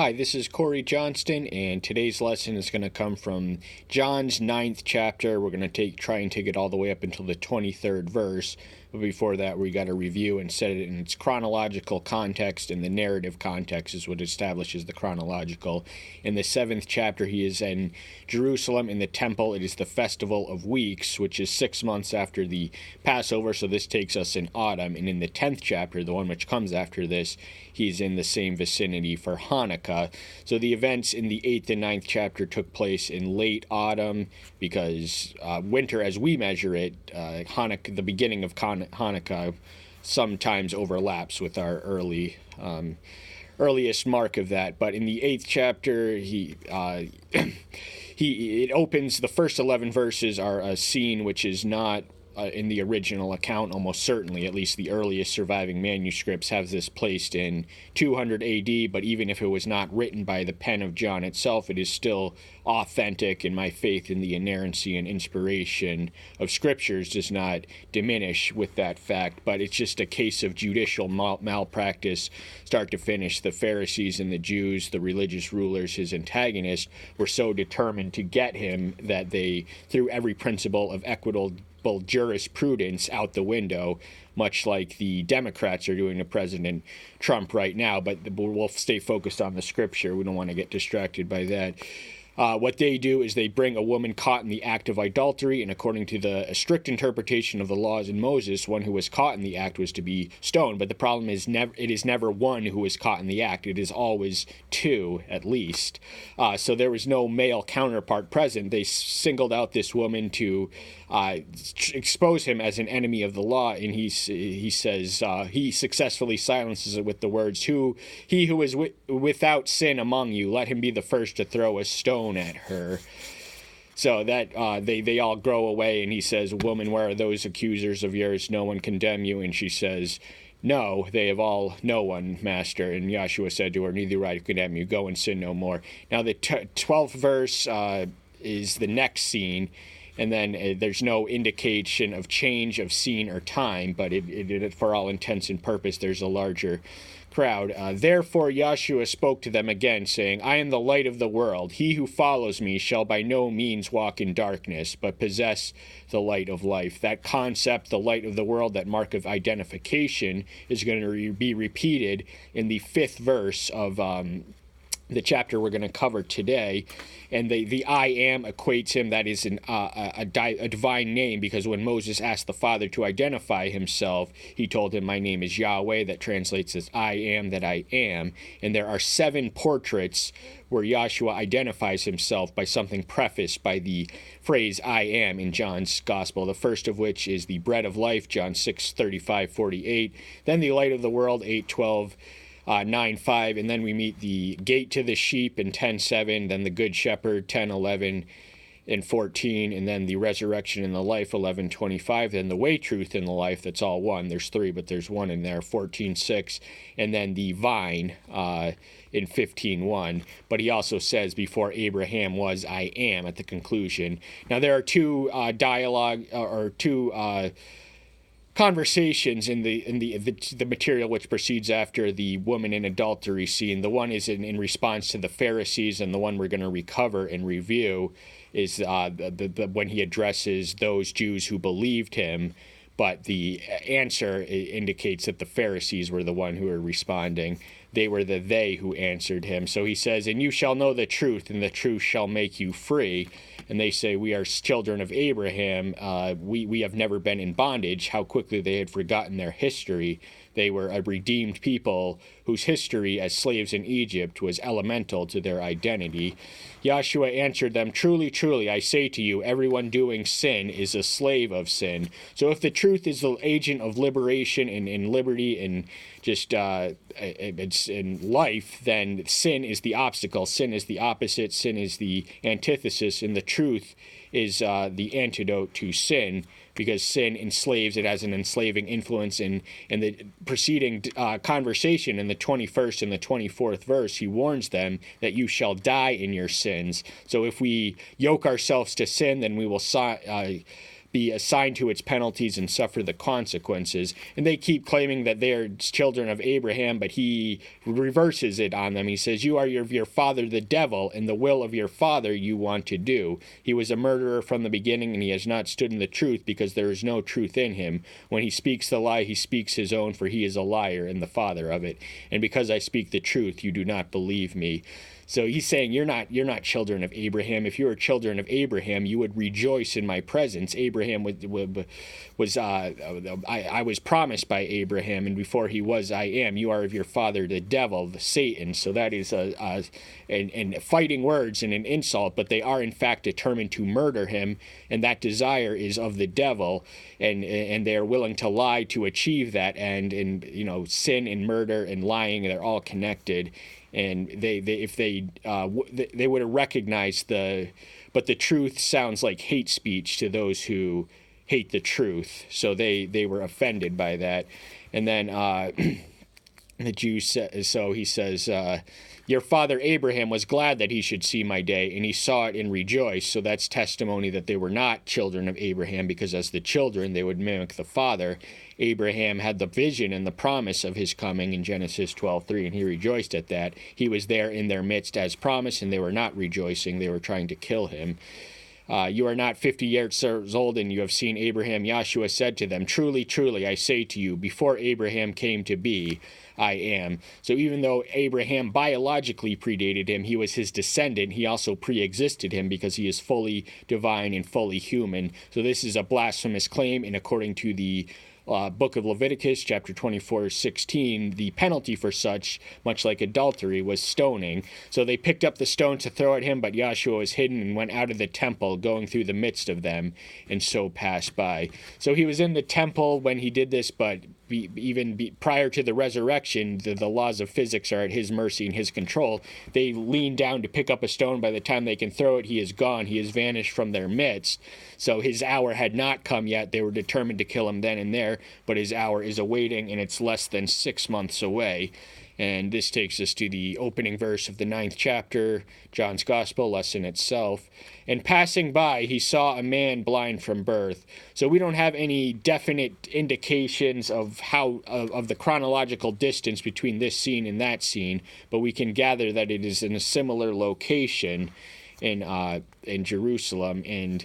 Hi, this is Corey Johnston, and today's lesson is going to come from John's 9th chapter. We're going to try and take it all the way up until the 23rd verse. But before that, we got to review and set it in its chronological context, and the narrative context is what establishes the chronological. In the 7th chapter, he is in Jerusalem in the temple. It is the Festival of Weeks, which is 6 months after the Passover, so this takes us in autumn. And in the 10th chapter, the one which comes after this, he's in the same vicinity for Hanukkah. So the events in the 8th and 9th chapter took place in late autumn because winter, as we measure it, Hanukkah, the beginning of Hanukkah, sometimes overlaps with our earliest mark of that. But in the 8th chapter, it opens. The first 11 verses are a scene which is not in the original account, almost certainly. At least the earliest surviving manuscripts have this placed in 200 AD, but even if it was not written by the pen of John itself, it is still authentic, and my faith in the inerrancy and inspiration of scriptures does not diminish with that fact. But it's just a case of judicial malpractice, start to finish. The Pharisees and the Jews, the religious rulers, his antagonists, were so determined to get him that they threw every principle of equitable jurisprudence out the window, much like the Democrats are doing to President Trump right now. But we'll stay focused on the scripture. We don't want to get distracted by that. What they do is they bring a woman caught in the act of adultery, and according to the strict interpretation of the laws in Moses, one who was caught in the act was to be stoned. But the problem is it is never one who was caught in the act. It is always two, at least. So there was no male counterpart present. They singled out this woman to expose him as an enemy of the law, and he says he successfully silences it with the words, he who is without sin among you, let him be the first to throw a stone at her. So that they all grow away, and he says, woman, where are those accusers of yours? No one condemn you? And she says, no, they have all, no one, master. And Yahshua said to her, neither do I condemn you, go and sin no more. Now the 12th verse is the next scene, and then there's no indication of change of scene or time, but it for all intents and purpose, there's a larger crowd. Therefore Yahshua spoke to them again, saying, I am the light of the world. He who follows me shall by no means walk in darkness, but possess the light of life. That concept, the light of the world, that mark of identification, is going to be repeated in the 5th verse of the chapter we're going to cover today. And the I am equates him, that is a divine name, because when Moses asked the Father to identify himself, he told him, my name is Yahweh. That translates as I am that I am. And there are 7 portraits where Yahshua identifies himself by something prefaced by the phrase I am in John's gospel. The first of which is the bread of life, John 6:35-48. Then the light of the world, 8:12. 9:5, and then we meet the gate to the sheep in 10:7, then the good shepherd 10:11 and 14, and then the resurrection and the life 11:25, then the way, truth, and the life. That's all one. There's 3, but there's 1 in there, 14:6, and then the vine in 15:1. But he also says, before Abraham was, I am, at the conclusion. Now there are two conversations in the material which proceeds after the woman in adultery scene. The one is in response to the Pharisees, and the one we're going to recover and review is when he addresses those Jews who believed him. But the answer indicates that the Pharisees were the one who were responding. They were the they who answered him. So he says, and you shall know the truth, and the truth shall make you free. And they say, we are children of Abraham. We have never been in bondage. How quickly they had forgotten their history. They were a redeemed people whose history as slaves in Egypt was elemental to their identity. Yahshua answered them, truly, truly, I say to you, everyone doing sin is a slave of sin. So if the truth is the agent of liberation and liberty and just it's in life, then sin is the obstacle. Sin is the opposite. Sin is the antithesis. And the truth is the antidote to sin, because sin enslaves. It has an enslaving influence. In the preceding conversation in the 21st and the 24th verse, he warns them that you shall die in your sins. So if we yoke ourselves to sin, then we will be assigned to its penalties and suffer the consequences. And they keep claiming that they are children of Abraham, but he reverses it on them. He says, you are of your father the devil, and the will of your father you want to do. He was a murderer from the beginning, and he has not stood in the truth, because there is no truth in him. When he speaks the lie, he speaks his own, for he is a liar and the father of it. And because I speak the truth, you do not believe me. So he's saying you're not children of Abraham. If you were children of Abraham, you would rejoice in my presence. Abraham I was promised by Abraham, and before he was, I am. You are of your father, the devil, the Satan. So that is and fighting words and an insult, but they are in fact determined to murder him, and that desire is of the devil, and they are willing to lie to achieve that. And sin and murder and lying, they're all connected. And if they would have recognized but the truth sounds like hate speech to those who hate the truth. So they were offended by that. And then the Jew so he says, your father Abraham was glad that he should see my day, and he saw it and rejoiced. So that's testimony that they were not children of Abraham, because as the children, they would mimic the father. Abraham had the vision and the promise of his coming in Genesis 12:3, and he rejoiced at that. He was there in their midst as promised, and they were not rejoicing. They were trying to kill him. You are not 50 years old, and you have seen Abraham. Yahshua said to them, truly, truly, I say to you, before Abraham came to be, I am. So even though Abraham biologically predated him, he was his descendant. He also pre-existed him because he is fully divine and fully human. So this is a blasphemous claim, and according to the book of Leviticus, chapter 24:16, the penalty for such, much like adultery, was stoning. So they picked up the stone to throw at him, but Yahshua was hidden and went out of the temple, going through the midst of them, and so passed by. So he was in the temple when he did this, but prior to the resurrection, the laws of physics are at his mercy and his control. They lean down to pick up a stone. By the time they can throw it, he is gone. He has vanished from their midst. So his hour had not come yet. They were determined to kill him then and there, but his hour is awaiting, and it's less than 6 months away. And this takes us to the opening verse of the 9th chapter, John's Gospel, lesson itself. And passing by, he saw a man blind from birth. So we don't have any definite indications of of the chronological distance between this scene and that scene, but we can gather that it is in a similar location in Jerusalem. And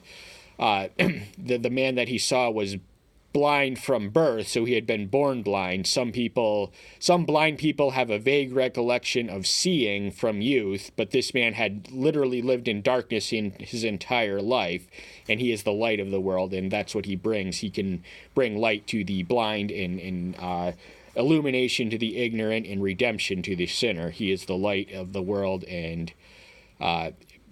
the man that he saw was blind from birth, so he had been born blind. Some blind people have a vague recollection of seeing from youth, but this man had literally lived in darkness in his entire life, and he is the light of the world, and that's what he brings. He can bring light to the blind and illumination to the ignorant and redemption to the sinner. He is the light of the world, and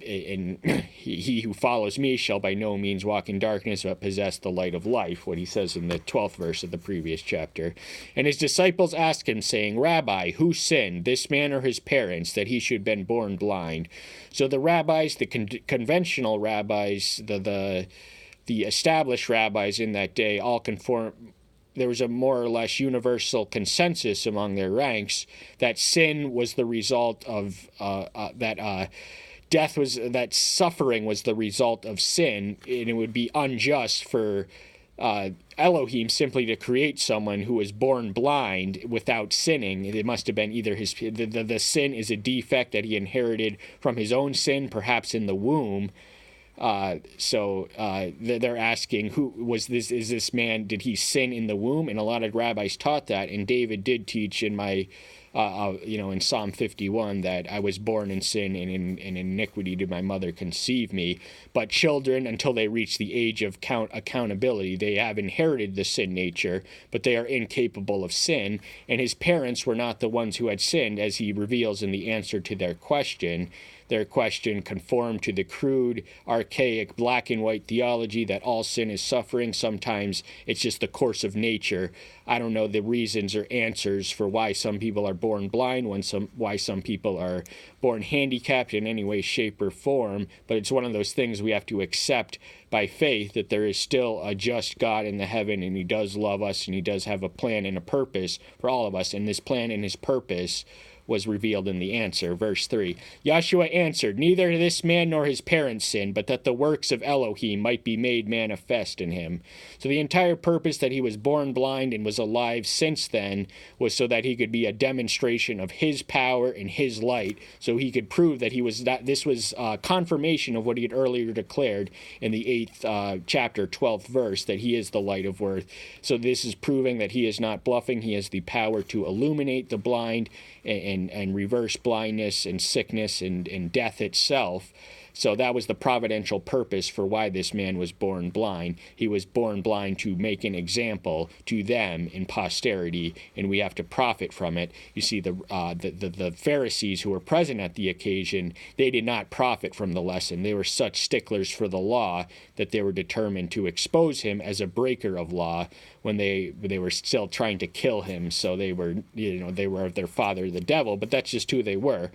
he who follows me shall by no means walk in darkness, but possess the light of life, what he says in the 12th verse of the previous chapter. And his disciples asked him, saying, Rabbi, who sinned, this man or his parents, that he should have been born blind? So the rabbis, the conventional rabbis, the established rabbis in that day, all conform. There was a more or less universal consensus among their ranks that sin was the result of that suffering was the result of sin, and it would be unjust for Elohim simply to create someone who was born blind without sinning. It must have been either the sin is a defect that he inherited from his own sin, perhaps in the womb. So they're asking, who was this? Is this man? Did he sin in the womb? And a lot of rabbis taught that, and David did teach in in Psalm 51 that I was born in sin, and in iniquity did my mother conceive me. But children, until they reach the age of accountability, they have inherited the sin nature, but they are incapable of sin. And his parents were not the ones who had sinned, as he reveals in the answer to their question. Their question conformed to the crude, archaic, black and white theology that all sin is suffering. Sometimes it's just the course of nature. I don't know the reasons or answers for why some people are born blind, why some people are born handicapped in any way, shape, or form, but it's one of those things we have to accept by faith, that there is still a just God in the heaven, and he does love us, and he does have a plan and a purpose for all of us, and this plan and his purpose was revealed in the answer. Verse 3, Yahshua answered, Neither this man nor his parents sinned, but that the works of Elohim might be made manifest in him. So the entire purpose that he was born blind and was alive since then was so that he could be a demonstration of his power and his light, so he could prove that he was that this was confirmation of what he had earlier declared in the 8th chapter, 12th verse, that he is the light of worth. So this is proving that he is not bluffing. He has the power to illuminate the blind and reverse blindness and sickness and death itself. So that was the providential purpose for why this man was born blind. He was born blind to make an example to them in posterity, and we have to profit from it. You see, the Pharisees who were present at the occasion, they did not profit from the lesson. They were such sticklers for the law that they were determined to expose him as a breaker of law when they were still trying to kill him. So they were of their father, the devil, but that's just who they were.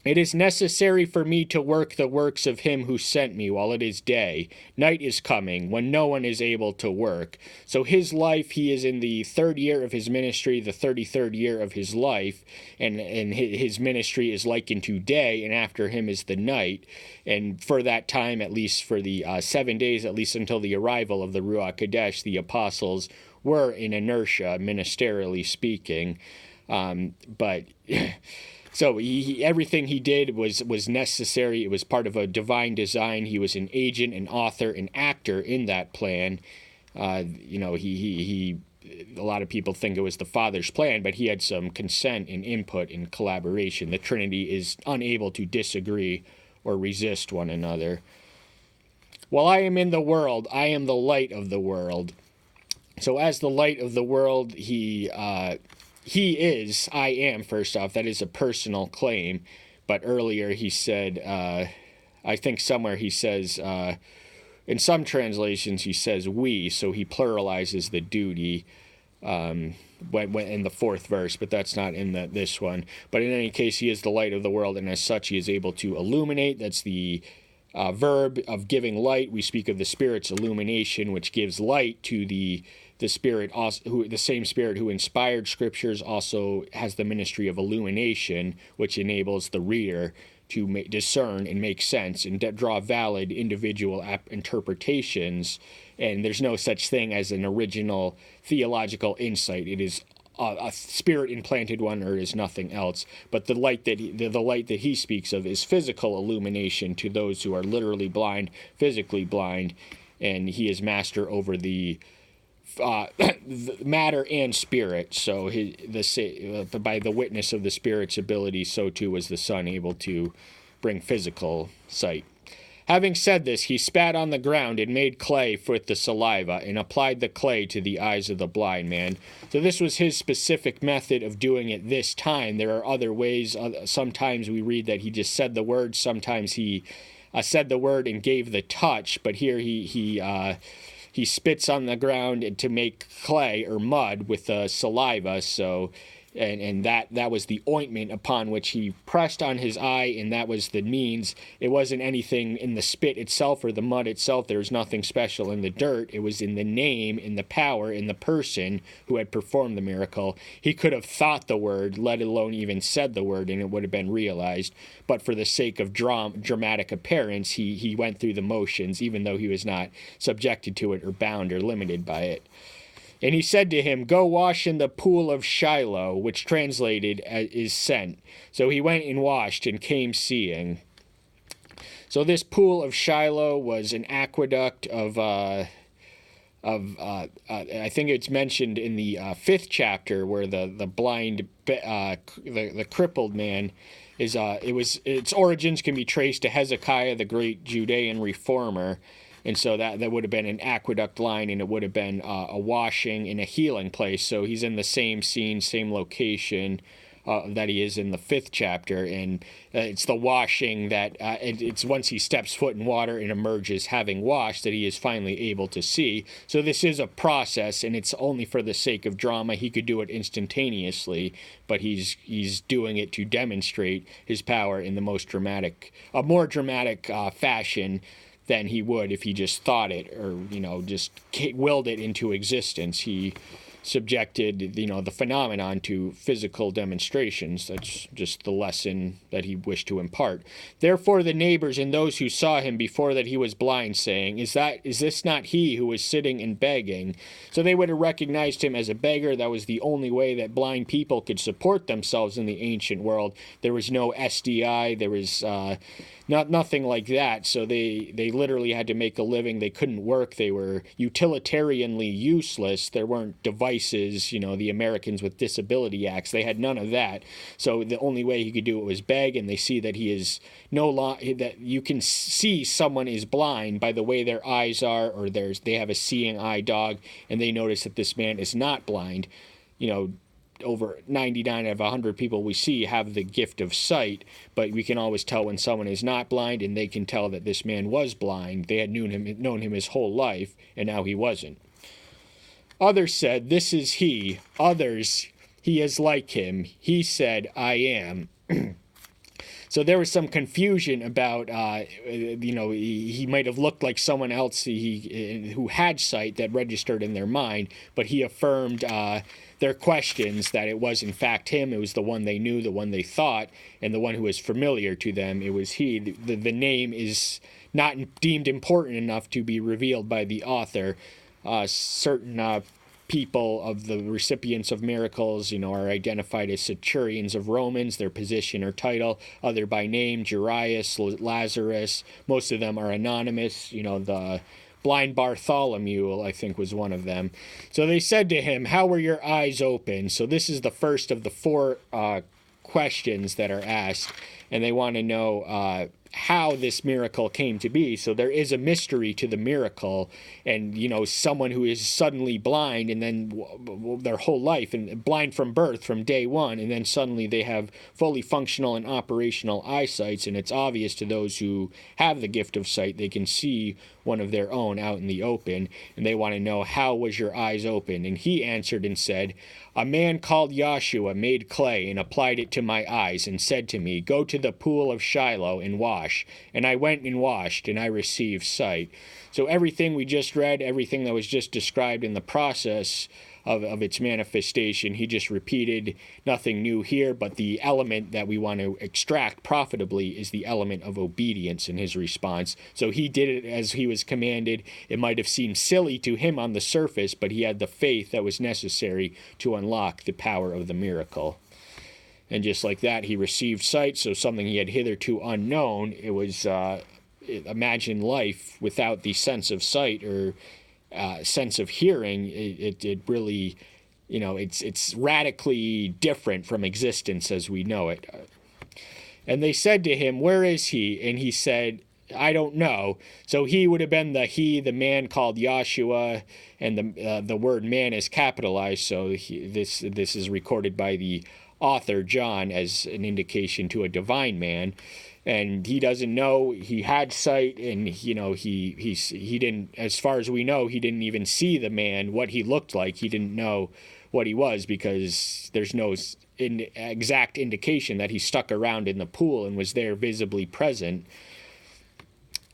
It is necessary for me to work the works of him who sent me while it is day. Night is coming, when no one is able to work. So his life, he is in the 3rd year of his ministry, the 33rd year of his life, and his ministry is likened to day, and after him is the night. And for that time, at least for the 7 days, at least until the arrival of the Ruach Kodesh, the apostles were in inertia, ministerially speaking. But... So everything he did was necessary. It was part of a divine design. He was an agent, an author, an actor in that plan. A lot of people think it was the Father's plan, but he had some consent and input and collaboration. The Trinity is unable to disagree or resist one another. While I am in the world, I am the light of the world. So as the light of the world, he is, I am, first off. That is a personal claim. But earlier he said, I think somewhere he says, in some translations he says we, so he pluralizes the duty when in the 4th verse, but that's not in this one. But in any case, he is the light of the world, and as such he is able to illuminate. That's the verb of giving light. We speak of the Spirit's illumination, which gives light to the Spirit, also, the same Spirit who inspired Scriptures, also has the ministry of illumination, which enables the reader to discern and make sense and draw valid individual interpretations. And there's no such thing as an original theological insight. It is a Spirit-implanted one, or is nothing else. But the light that he speaks of is physical illumination to those who are literally blind, physically blind, and he is master over the matter and spirit. So by the witness of the Spirit's ability, so too was the Son able to bring physical sight. Having said this, he spat on the ground and made clay with the saliva and applied the clay to the eyes of the blind man. So this was his specific method of doing it this time. There are other ways. Sometimes we read that he just said the word. Sometimes he said the word and gave the touch. But here he spits on the ground to make clay or mud with the saliva. So, and that was the ointment upon which he pressed on his eye, and that was the means. It wasn't anything in the spit itself or the mud itself. There was nothing special in the dirt. It was in the name, in the power, in the person who had performed the miracle. He could have thought the word, let alone even said the word, and it would have been realized. But for the sake of dramatic appearance, he went through the motions, even though he was not subjected to it or bound or limited by it. And he said to him, Go wash in the pool of Shiloh, which translated is sent. So he went and washed and came seeing. So this pool of Shiloh was an aqueduct of I think it's mentioned in the 5th chapter, where the blind, the crippled man is. Its origins can be traced to Hezekiah, the great Judean reformer. And so that would have been an aqueduct line, and it would have been a washing and a healing place. So he's in the same scene, same location that he is in the 5th chapter. And it's the washing that it's once he steps foot in water and emerges having washed that he is finally able to see. So this is a process, and it's only for the sake of drama. He could do it instantaneously, but he's doing it to demonstrate his power in the more dramatic fashion than he would if he just thought it or, just willed it into existence. He subjected, the phenomenon to physical demonstrations. That's just the lesson that he wished to impart. Therefore the neighbors and those who saw him before that he was blind, saying, Is this not he who was sitting and begging? So they would have recognized him as a beggar. That was the only way that blind people could support themselves in the ancient world. There was no SDI. There was nothing like that. So they literally had to make a living. They couldn't work. They were utilitarianly useless. There weren't devices, the Americans with Disability Acts. They had none of that. So the only way he could do it was beg, and they see that he is that you can see someone is blind by the way their eyes are, or they have a seeing eye dog, and they notice that this man is not blind. Over 99 out of 100 people we see have the gift of sight, but we can always tell when someone is not blind, and they can tell that this man was blind. They had known him his whole life, and now he wasn't. Others said, This is he. Others, he is like him. He said, I am. So there was some confusion about, he might have looked like someone else who had sight that registered in their mind, but he affirmed their questions that it was in fact him. It was the one they knew, the one they thought, and the one who was familiar to them. It was he. The name is not deemed important enough to be revealed by the author. Certain people of the recipients of miracles, are identified as centurions of Romans, their position or title, other by name, Jairus, Lazarus. Most of them are anonymous. The blind Bartholomew, I think, was one of them. So they said to him, How were your eyes open? So this is the first of the four questions that are asked, and they want to know how this miracle came to be. So there is a mystery to the miracle, and someone who is suddenly blind, and then their whole life, and blind from birth, from day one, and then suddenly they have fully functional and operational eyesights, and it's obvious to those who have the gift of sight. They can see one of their own out in the open, and they want to know, how was your eyes open? And he answered and said, A man called Joshua made clay and applied it to my eyes, and said to me, Go to the pool of Shiloh and wash. And I went and washed, and I received sight. So everything we just read, everything that was just described in the process of its manifestation, he just repeated. Nothing new here, but the element that we want to extract profitably is the element of obedience in his response. So he did it as he was commanded. It might have seemed silly to him on the surface, but he had the faith that was necessary to unlock the power of the miracle. And just like that, he received sight, so something he had hitherto unknown. It was, imagine life without the sense of sight or sense of hearing. It really, it's radically different from existence as we know it. And they said to him, Where is he? And he said, I don't know. So he would have been the man called Joshua, and the word man is capitalized. So this is recorded by the author John as an indication to a divine man. And he doesn't know. He had sight, and he didn't, as far as we know, he didn't even see the man, what he looked like. He didn't know what he was, because there's no exact indication that he stuck around in the pool and was there visibly present.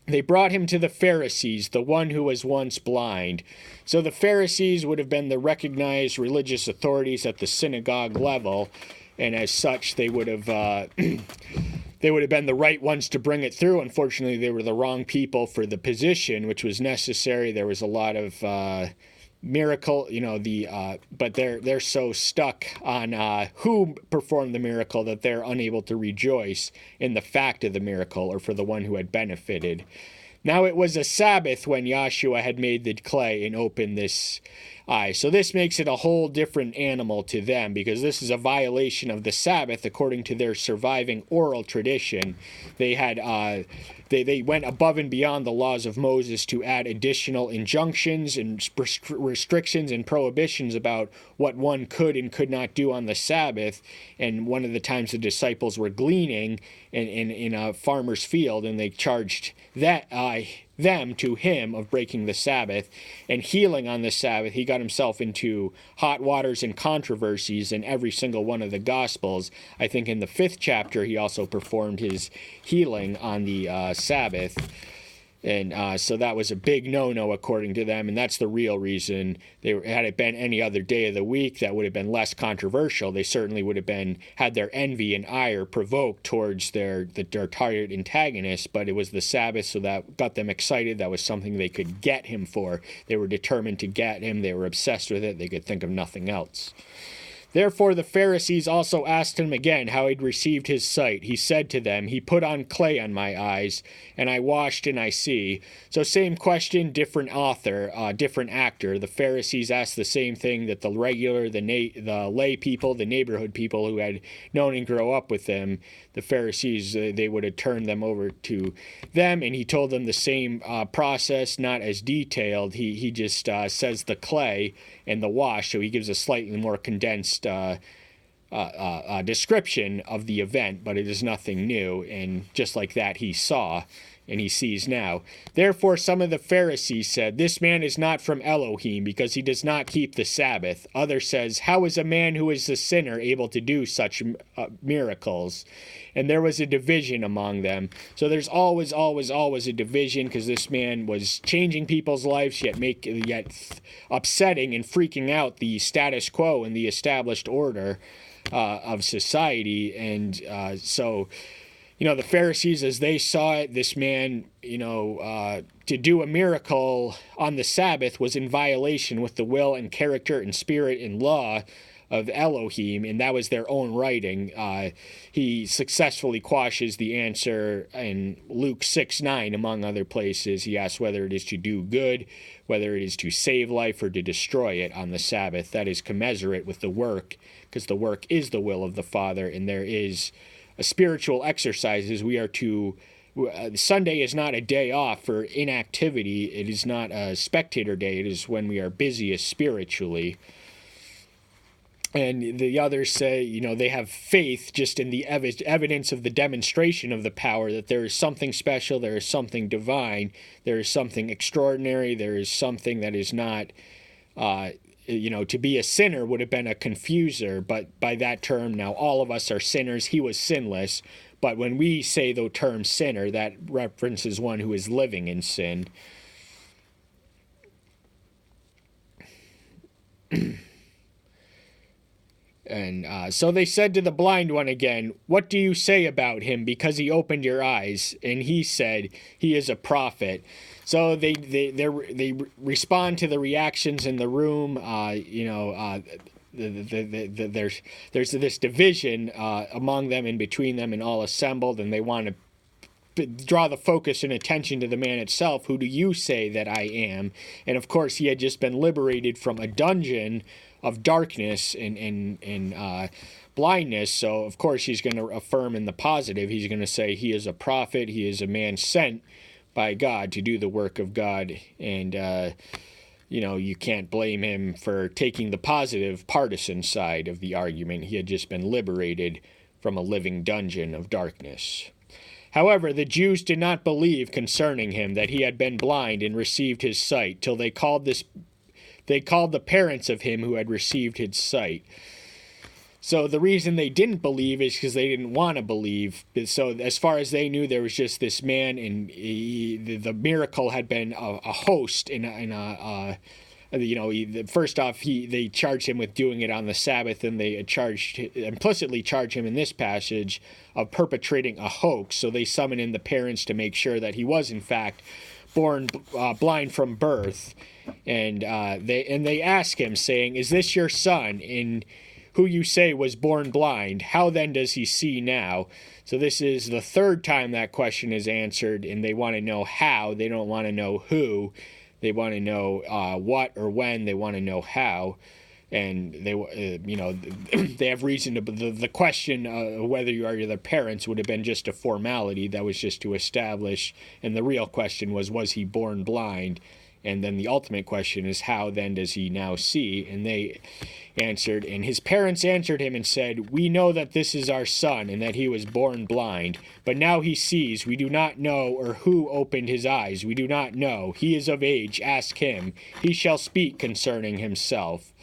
They brought him to the Pharisees, the one who was once blind. So the Pharisees would have been the recognized religious authorities at the synagogue level, and as such, they would have been the right ones to bring it through. Unfortunately, they were the wrong people for the position, which was necessary. There was a lot of miracle, but they're so stuck on who performed the miracle that they're unable to rejoice in the fact of the miracle, or for the one who had benefited. Now it was a Sabbath when Joshua had made the clay and opened this eye. So this makes it a whole different animal to them, because this is a violation of the Sabbath according to their surviving oral tradition. They had they went above and beyond the laws of Moses to add additional injunctions and restrictions and prohibitions about what one could and could not do on the Sabbath. And one of the times the disciples were gleaning in a farmer's field, and they charged them to him of breaking the Sabbath and healing on the Sabbath. He got himself into hot waters and controversies in every single one of the Gospels. I think in the 5th chapter he also performed his healing on the Sabbath. And so that was a big no-no according to them, and that's the real reason. Had it been any other day of the week, that would have been less controversial. They certainly would have had their envy and ire provoked towards their target antagonist, but it was the Sabbath, so that got them excited. That was something they could get him for. They were determined to get him. They were obsessed with it. They could think of nothing else. Therefore the Pharisees also asked him again how he'd received his sight. He said to them, He put on clay on my eyes, and I washed and I see. So same question, different author, different actor. The Pharisees asked the same thing that the lay people, the neighborhood people who had known and grow up with him, the Pharisees, they would have turned them over to them, and he told them the same process, not as detailed. He just says the clay and the wash, so he gives a slightly more condensed description of the event, but it is nothing new, and just like that he saw, and he sees now. Therefore some of the Pharisees said, This man is not from Elohim, because he does not keep the Sabbath. Others says, How is a man who is a sinner able to do such miracles? And there was a division among them. So there's always a division, because this man was changing people's lives, yet upsetting and freaking out the status quo and the established order of society. And so the Pharisees, as they saw it, this man, to do a miracle on the Sabbath was in violation with the will and character and spirit and law of Elohim, and that was their own writing. He successfully quashes the answer in Luke 6:9, among other places. He asks whether it is to do good, whether it is to save life, or to destroy it on the Sabbath. That is commensurate with the work, because the work is the will of the Father, and there is a spiritual exercises. We are to Sunday is not a day off for inactivity. It is not a spectator day. It is when we are busiest spiritually. And the others say, they have faith just in the evidence of the demonstration of the power, that there is something special, there is something divine, there is something extraordinary, there is something that is not, to be a sinner would have been a confuser, but by that term, now all of us are sinners. He was sinless, but when we say the term sinner, that references one who is living in sin. And so they said to the blind one again, What do you say about him, because he opened your eyes? And he said, He is a prophet. So they respond to the reactions in the room. There's this division among them and between them, and all assembled, and they want to draw the focus and attention to the man itself. Who do you say that I am? And of course, he had just been liberated from a dungeon of darkness and blindness. So of course he's going to affirm in the positive. He's going to say he is a prophet. He is a man sent by God to do the work of God. And you can't blame him for taking the positive partisan side of the argument. He had just been liberated from a living dungeon of darkness. However, the Jews did not believe concerning him that he had been blind and received his sight, till they called the parents of him who had received his sight. So the reason they didn't believe is because they didn't want to believe. So as far as they knew, there was just this man, and the miracle had been a host first off, they charged him with doing it on the Sabbath, and they implicitly charged him in this passage of perpetrating a hoax. So they summoned in the parents to make sure that he was in fact born blind from birth, and they ask him, saying, "Is this your son, in who you say was born blind? How then does he see now?" So this is the third time that question is answered, and they want to know how. They don't want to know who. They want to know what or when. They want to know how. And they, they have reason to. The question whether you are the parents would have been just a formality that was just to establish. And the real question was he born blind? And then the ultimate question is, how then does he now see? And they answered, and his parents answered him and said, "We know that this is our son, and that he was born blind. But now he sees. We do not know, or who opened his eyes. We do not know. He is of age. Ask him. He shall speak concerning himself."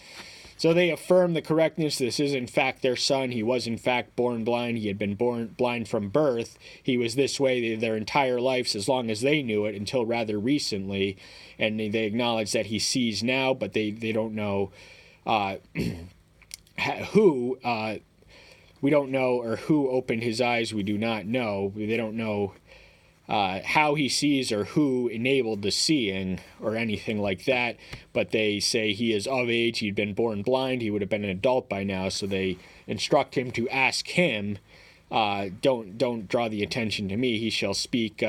So they affirm the correctness. This is, in fact, their son. He was, in fact, born blind. He had been born blind from birth. He was this way their entire lives, as long as they knew it, until rather recently. And they acknowledge that he sees now, but they don't know who. We don't know, or who opened his eyes. We do not know. They don't know how he sees or who enabled the seeing or anything like that, but they say he is of age. He'd been born blind. He would have been an adult by now, so they instruct him to ask him, don't draw the attention to me. He shall speak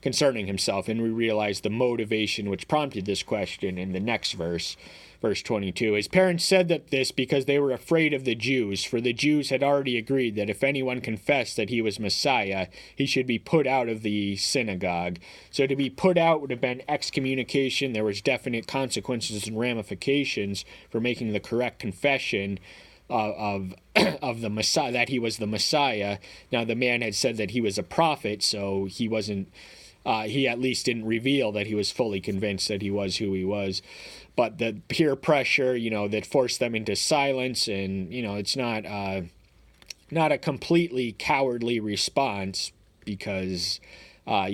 concerning himself. And we realize the motivation which prompted this question in the next verse. Verse 22, his parents said that this because they were afraid of the Jews, for the Jews had already agreed that if anyone confessed that he was Messiah, he should be put out of the synagogue. So to be put out would have been excommunication. There was definite consequences and ramifications for making the correct confession of the Messiah, that he was the Messiah. Now the man had said that he was a prophet, so he wasn't. He at least didn't reveal that he was fully convinced that he was who he was. But the peer pressure, that forced them into silence, and, it's not a completely cowardly response because, why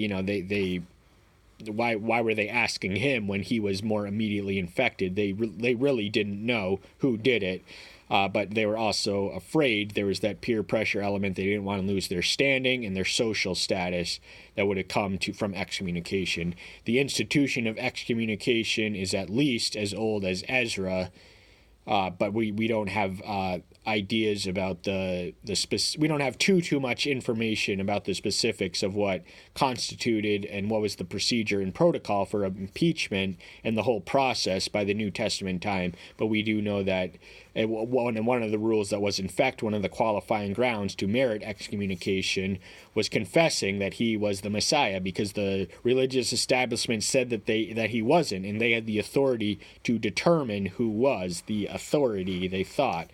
were they asking him when he was more immediately infected? They really didn't know who did it. But they were also afraid. There was that peer pressure element. They didn't want to lose their standing and their social status that would have come from excommunication. The institution of excommunication is at least as old as Ezra, but we don't have ideas about we don't have too much information about the specifics of what constituted and what was the procedure and protocol for impeachment and the whole process by the New Testament time. But we do know that one of the rules that was, in fact, one of the qualifying grounds to merit excommunication was confessing that he was the Messiah, because the religious establishment said that he wasn't, and they had the authority to determine who was the authority, they thought.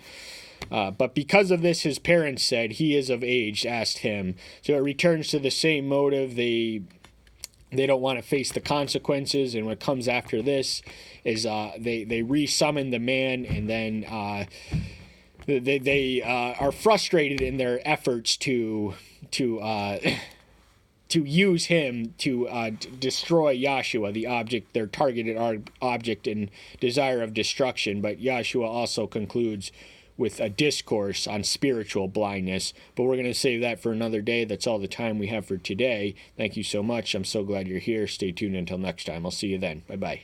But because of this, his parents said, he is of age, asked him. So it returns to the same motive. They don't want to face the consequences, and what comes after this is they re-summon the man, and then they are frustrated in their efforts to use him to destroy Yahshua, the object, their targeted object and desire of destruction. But Yahshua also concludes with a discourse on spiritual blindness. But we're going to save that for another day. That's all the time we have for today. Thank you so much. I'm so glad you're here. Stay tuned until next time. I'll see you then. Bye-bye.